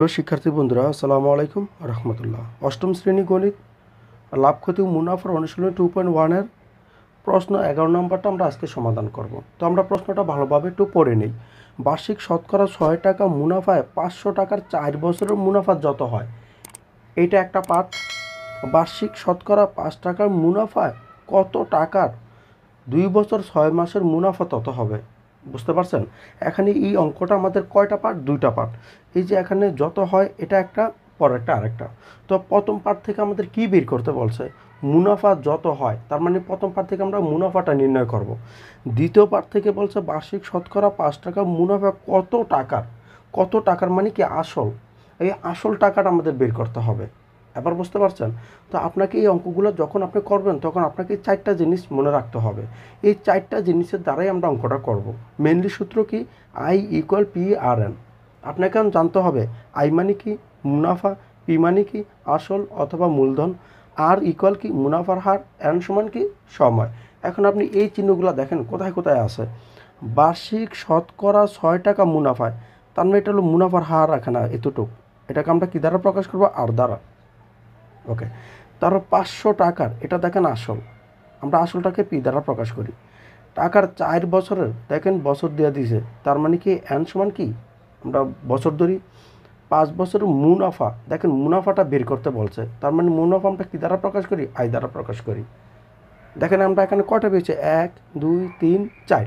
প্রিয় শিক্ষার্থী বন্ধুরা, আসসালামু আলাইকুম রহমতুল্লাহ। অষ্টম শ্রেণী গণিত লাভ ক্ষতি ও মুনাফার অনুশীলনী 2.1-এর প্রশ্ন 11 নম্বরটা আমরা আজকে সমাধান করব। তো আমরা প্রশ্নটা ভালোভাবে একটু পড়ে নিই। বার্ষিক শতকরা 6 টাকা মুনাফায় 500 টাকার 4 বছরের মুনাফা যত হয়, এইটা একটা পাঠ। বার্ষিক শতকরা 5 টাকার মুনাফায় কত টাকার 2 বছর 6 মাসের মুনাফা তত হবে। বুঝতে পারছেন? এখানে এই অঙ্কটা আমাদের কয়টা পার্ট? 2টা পার্ট। এই যে এখানে যত হয় এটা একটা, পরেরটা আরেকটা। তো প্রথম পার্ট থেকে আমাদের কি বের করতে বলছে? মুনাফা যত হয়, তার মানে প্রথম পার্ট থেকে আমরা মুনাফাটা নির্ণয় করব। দ্বিতীয় পার্ট থেকে বলছে বার্ষিক শতকরা 5 টাকা মুনাফা কত টাকার, কত টাকার মানে কি আসল, এই আসল টাকাটা আমাদের বের করতে হবে। এবার বুঝতে পারছেন? তো আপনাকে এই অঙ্কগুলো যখন আপনি করবেন তখন আপনাকে 4টা জিনিস মনে রাখতে হবে। এই 4টা জিনিসের দ্বারাই আমরা অঙ্কটা করব। মেনলি সূত্র কি? I = P/Rn। আপনাকে জানতে হবে আই মানে কি? মুনাফা। পি মানে কি? আসল অথবা মূলধন। আর ইকুয়াল কি? মুনাফার হার। এন সমান কি? সময়। এখন আপনি এই চিহ্নগুলো দেখেন কোথায় কোথায় আছে। বার্ষিক শতকরা 6 টাকা মুনাফায়, তার মানে এটা হলো মুনাফার হার। এখানে এতটুকু, এটাকে আমরা কি দ্বারা প্রকাশ করবো? আর দ্বারা। ওকে। তারপর 500 টাকার, এটা দেখেন আসল, আমরা আসলটাকে পি দ্বারা প্রকাশ করি। টাকার 4 বছরের, দেখেন বছর দেওয়া দিয়েছে, তার মানে কি এন সমান কি? আমরা বছর ধরি। 5 বছরের মুনাফা, দেখেন মুনাফাটা বের করতে বলছে, তার মানে মুনাফা আমরা কী দ্বারা প্রকাশ করি? আই দ্বারা প্রকাশ করি। দেখেন আমরা এখানে কয়টা পেয়েছি? 1 2 3 4।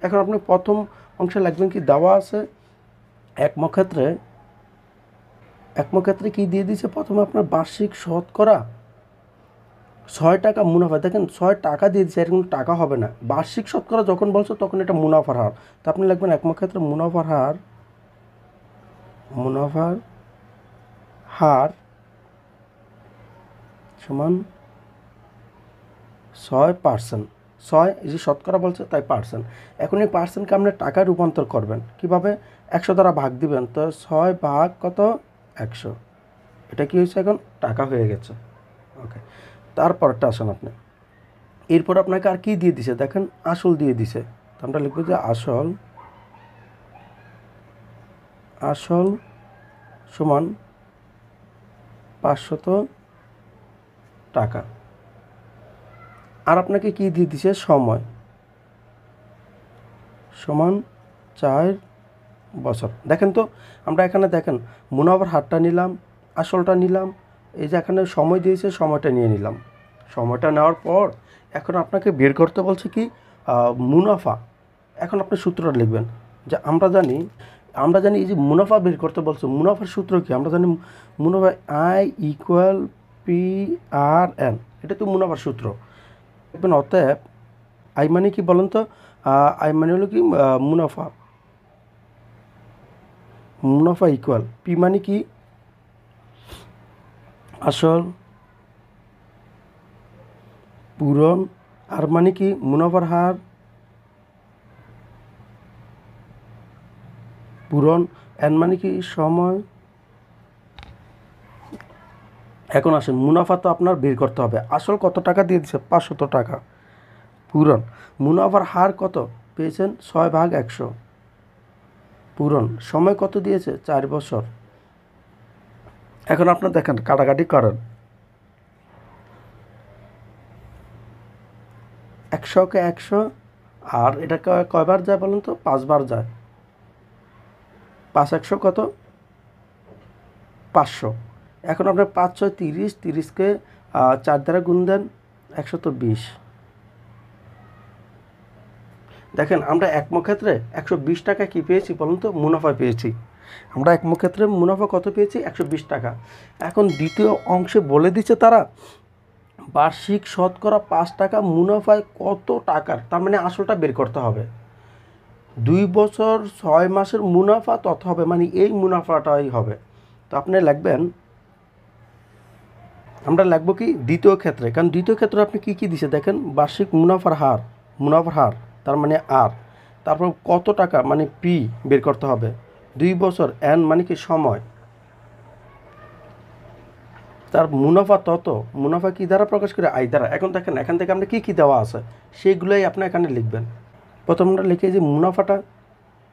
এখন আপনি প্রথম অংশে লিখবেন কি দেওয়া আছে একমক্ষেত্রে কি দিয়ে দিয়েছে? প্রথমে আপনার বার্ষিক শতকরা 6 টাকা মুনাফা, দেখেন 6 টাকা দিয়ে দিচ্ছে, এরকম টাকা হবে না। বার্ষিক শতকরা যখন বলছো তখন এটা মুনাফার হার, তো আপনি লিখবেন একমক্ষেত্রে মুনাফার হার সমান 6%। 6 এই যে শতকরা বলছে তাই পার্সেন্ট। এখন এই পার্সেন্টকে আপনি টাকায় রূপান্তর করবেন কীভাবে? 100 দ্বারা ভাগ দিবেন, তো 6 ভাগ কত? 100। এটা কি হয়েছে? এখন টাকা হয়ে গেছে। ওকে। তারপরটা আসেন আপনি, এরপর আপনাকে আর কি দিয়ে দিছে? দেখেন আসল দিয়ে দিছে, তো আমরা লিখবো যে আসল সমান 500 টাকা। আর আপনাকে কি দিয়ে দিছে? সময় সমান 4 বছর। দেখেন তো আমরা এখানে দেখেন মুনাফার হারটা নিলাম, আসলটা নিলাম, এই যে এখানে সময় দিয়েছে, সময়টা নিয়ে নিলাম। সময়টা নেওয়ার পর এখন আপনাকে বের করতে বলছে কি? মুনাফা। এখন আপনি সূত্রটা লিখবেন যে আমরা জানি এই যে মুনাফা বের করতে বলছে, মুনাফার সূত্র কি? আমরা জানি মুনাফা I = P/Rn, এটা তো মুনাফার সূত্র। দেখবেন অতএব আই মানে কি বলেন তো? আই মানে হলো কি? মুনাফা ইকুয়াল পি মানে কি? আসল পূরণ, আর মানে কি? মুনাফার হার পূরণ, এন মানে কি? সময়। এখন আসেন মুনাফা তো আপনার বের করতে হবে। আসল কত টাকা দিয়ে দিচ্ছে? 500 টাকা। পূরণ, মুনাফার হার কত পেয়েছেন? 6/100। পূরণ, সময় কত দিয়েছে? 4 বছর। এখন আপনার দেখেন কাটাকাটি করেন, 100-কে 100, আর এটা কয়বার যায় বলুন তো? 5 বার যায়। 5 কত? 500। এখন আপনার 5 6 30, 30কে 4 দ্বারা গুণ দেন, 120। দেখেন আমরা একমক্ষেত্রে 120 টাকা কি পেয়েছি বলুন তো? মুনাফা পেয়েছি। আমরা একমক্ষেত্রে মুনাফা কত পেয়েছি? 120 টাকা। এখন দ্বিতীয় অংশে বলে দিচ্ছে তারা বার্ষিক শতকরা 5 টাকা মুনাফায় কত টাকার, তার মানে আসলটা বের করতে হবে। 2 বছর 6 মাসের মুনাফা তত হবে, মানে এই মুনাফাটাই হবে। তো আপনি লিখবেন, আমরা লিখবো কি? দ্বিতীয় ক্ষেত্রে, কারণ দ্বিতীয় ক্ষেত্রে আপনি কী দিছে দেখেন, বার্ষিক মুনাফার হার, তার মানে আর, তারপর কত টাকা মানে পি বের করতে হবে, 2 বছর, এন মানে কি? সময়, তার মুনাফা তত, মুনাফা কি দ্বারা প্রকাশ করে? আই দ্বারা। এখন দেখেন এখান থেকে আমরা কী দেওয়া আছে সেগুলোই আপনি এখানে লিখবেন। প্রথম আমরা লিখে যে মুনাফাটা,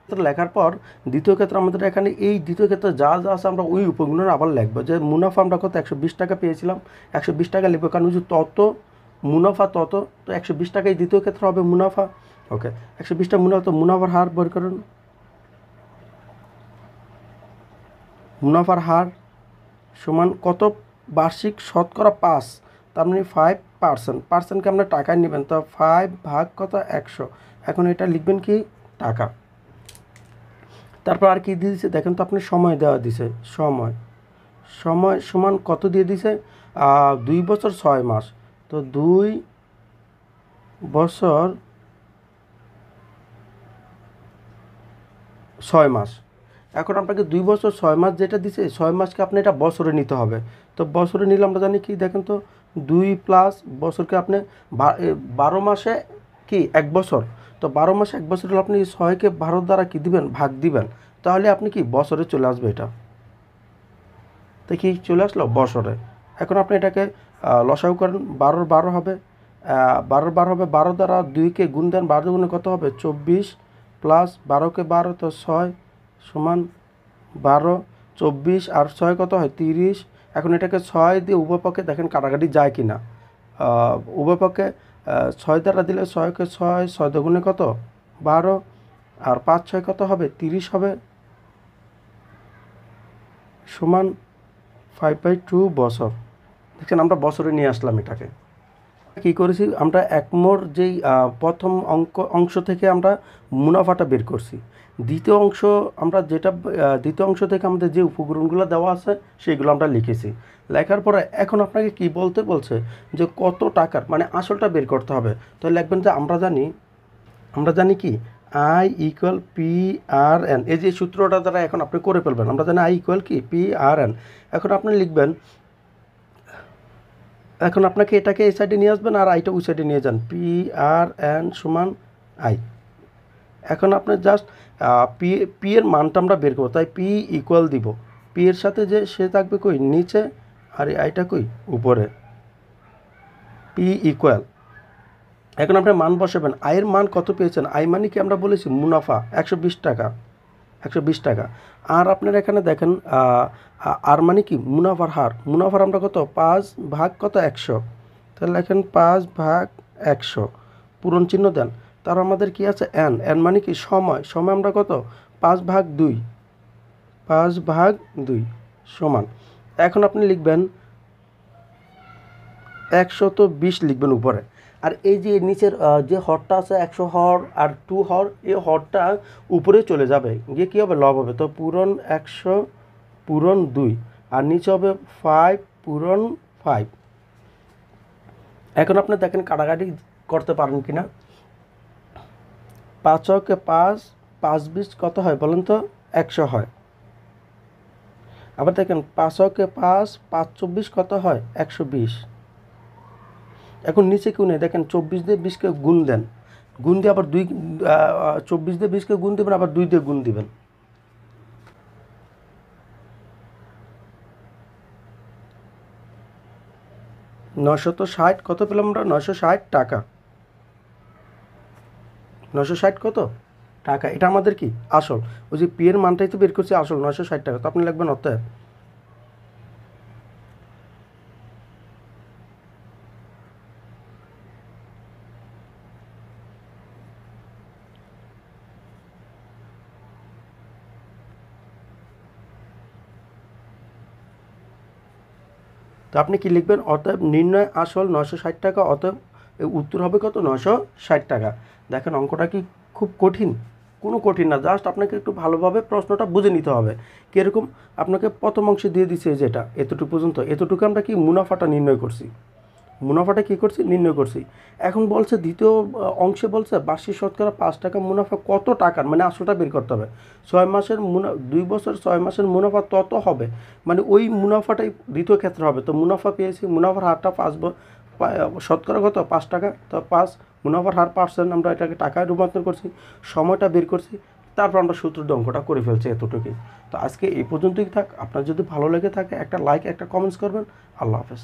লেখার পর দ্বিতীয় ক্ষেত্রে আমাদের এখানে এই দ্বিতীয় ক্ষেত্রে যা যা আছে আমরা ওই উপগুণ আবার লিখবো। যে মুনাফা আমরা কত 120 টাকা পেয়েছিলাম, 120 টাকা লিখবো, কারণ যে তত মুনাফা তত, তো 120 টাকায় দ্বিতীয় ক্ষেত্রে হবে মুনাফা। ওকে, 120টা মুনাফা, তো মুনাফার হার বের করুন। মুনাফার হার সমান কত, বার্ষিক শতকরা 5, তার মানে 5%। পার্সেন্টকে আপনার টাকায় নেবেন, তো 5 ভাগ কত 100। এখন এটা লিখবেন কি টাকা। তারপর আর কি দিয়ে দিছে দেখেন তো, আপনি সময় দেওয়া দিছে, সময় সমান কত দিয়ে দিছে 2 বছর 6 মাস। তো 2 বছর 6 মাস। এখন আপনাকে 2 বছর 6 মাস যেটা দিছে, 6 মাসকে আপনি এটা বছরে নিতে হবে। তো বছরে নিলে আমরা জানি কি দেখেন তো, 2 প্লাস বছরকে আপনি 12 মাসে কি 1 বছর। তো 12 মাসে 1 বছর হলে আপনি 6কে 12 দ্বারা কি দিবেন, ভাগ দিবেন, তাহলে আপনি কি বছরে চলে আসবে। এটা তো কি চলে আসলো বছরে। এখন আপনি এটাকে লসাগু করেন, 12 হবে, 12 হবে, 12 দ্বারা 2কে গুণ দেন, 12 গুণে কত হবে 24, প্লাস 12কে 12, তো 6 সমান 12, 24 আর 6 কত হয় 30। এখন এটাকে 6 দিয়ে উভয় পক্ষে দেখেন কাটাকাটি যায় কি না। উভয় পক্ষে 6 দ্বারা দিলে 6কে 6, 6 দুগুণে কত 12, আর 5 6 কত হবে 30 হবে, সমান 5/2 বছর। দেখছেন আমরা বছরে নিয়ে আসলাম এটাকে। কী করেছি আমরা একমোর যেই প্রথম অংশ থেকে আমরা মুনাফাটা বের করছি। দ্বিতীয় অংশ থেকে আমাদের যে উপকরণগুলো দেওয়া আছে সেইগুলো আমরা লিখেছি। লেখার পরে এখন আপনাকে কি বলতে বলছে যে কত টাকার মানে আসলটা বের করতে হবে। তো লিখবেন যে আমরা জানি কি আই ইকুয়াল PRN, এই যে সূত্রটা দ্বারা এখন আপনি করে ফেলবেন। আমরা জানি আই ইকুয়াল কি PRN। এখন আপনি লিখবেন, এখন আপনাকে এটাকে এই সাইডে নিয়ে আসবেন আর আইটা ওই সাইডে নিয়ে যান, PRN সমান আই। এখন আপনি জাস্ট পি এর মানটা আমরা বের করবো, তাই পি ইকুয়াল দিব, পি এর সাথে যে সে থাকবে কই নিচে, আর এই আইটা কই উপরে, পি ইকুয়াল। এখন আপনি মান বসাবেন, আয়ের মান কত পেয়েছেন, আয় মানে কি আমরা বলেছি মুনাফা 120 টাকা, 120 টাকা। আর আপনার এখানে দেখেন আর মানে কি মুনাফার হার, মুনাফার আমরা কত 5 ভাগ কত 100, তাহলে লেখেন 5 ভাগ 100, পূরণ চিহ্ন দেন। তার আমাদের কি আছে এন মানে কি সময় আমরা কত 5 ভাগ 2, 5 ভাগ 2 সমান। এখন আপনি লিখবেন 120 লিখবেন উপরে। আর এই যে নিচের যে হরটা আছে 100 হর আর 2 হর, এই হরটা উপরে চলে যাবে, গিয়ে কী হবে লব হবে। তো পূরণ 100 পূরণ 2, আর নিচে হবে 5 পূরণ 5। এখন আপনি দেখেন কাটাকাটি করতে পারেন কি না। 5কে 5, 5 20 কত হয় বলেন তো 100 হয়। আবার দেখেন 5কে 5, 5 24 কত হয় 120। এখন নিচে কেউ নেই, দেখেন 24 দিয়ে 20কে গুণ দেন, গুণ দিয়ে আবার 24 দিয়ে 20কে গুণ দেবেন, আবার 2 দিয়ে গুণ দিবেন। $960 কত পেলাম আমরা 960 টাকা, 960 কত টাকা। এটা আমাদের কি আসল, ওই যে পি এর মানটাই তো বের করছি আসল 960 টাকা। তো আপনি লিখবেন অতএব তো আপনি কি লিখবেন, অতএব নির্ণয় আসল 960 টাকা, অতএব উত্তর হবে কত 960 টাকা। দেখেন অঙ্কটা কি খুব কঠিন, কোনো কঠিন না, জাস্ট আপনাকে একটু ভালোভাবে প্রশ্নটা বুঝে নিতে হবে। কীরকম আপনাকে প্রথম অংশে দিয়ে দিচ্ছে যেটা এতটুকু পর্যন্ত, এতটুকু আমরা কি মুনাফাটা নির্ণয় করছি, মুনাফাটা কী করছি নির্ণয় করছি। এখন বলছে দ্বিতীয় অংশে বলছে বার্ষিক শতকরা 5 টাকা মুনাফা কত টাকার, মানে আসলটা বের করতে হবে। 6 মাসের 2 বছর 6 মাসের মুনাফা তত হবে, মানে ওই মুনাফাটাই দ্বিতীয় ক্ষেত্রে হবে। তো মুনাফা পেয়েছি, মুনাফার হারটা শতকরা কত 5 টাকা, তো 5 মুনাফার হার %, আমরা এটাকে টাকায় রূপান্তর করছি, সময়টা বের করছি, তারপর আমরা সূত্রের অঙ্কটা করে ফেলছি এতটুকুই। তো আজকে এই পর্যন্তই থাক। আপনার যদি ভালো লেগে থাকে একটা লাইক একটা কমেন্টস করবেন। আল্লাহ হাফেজ।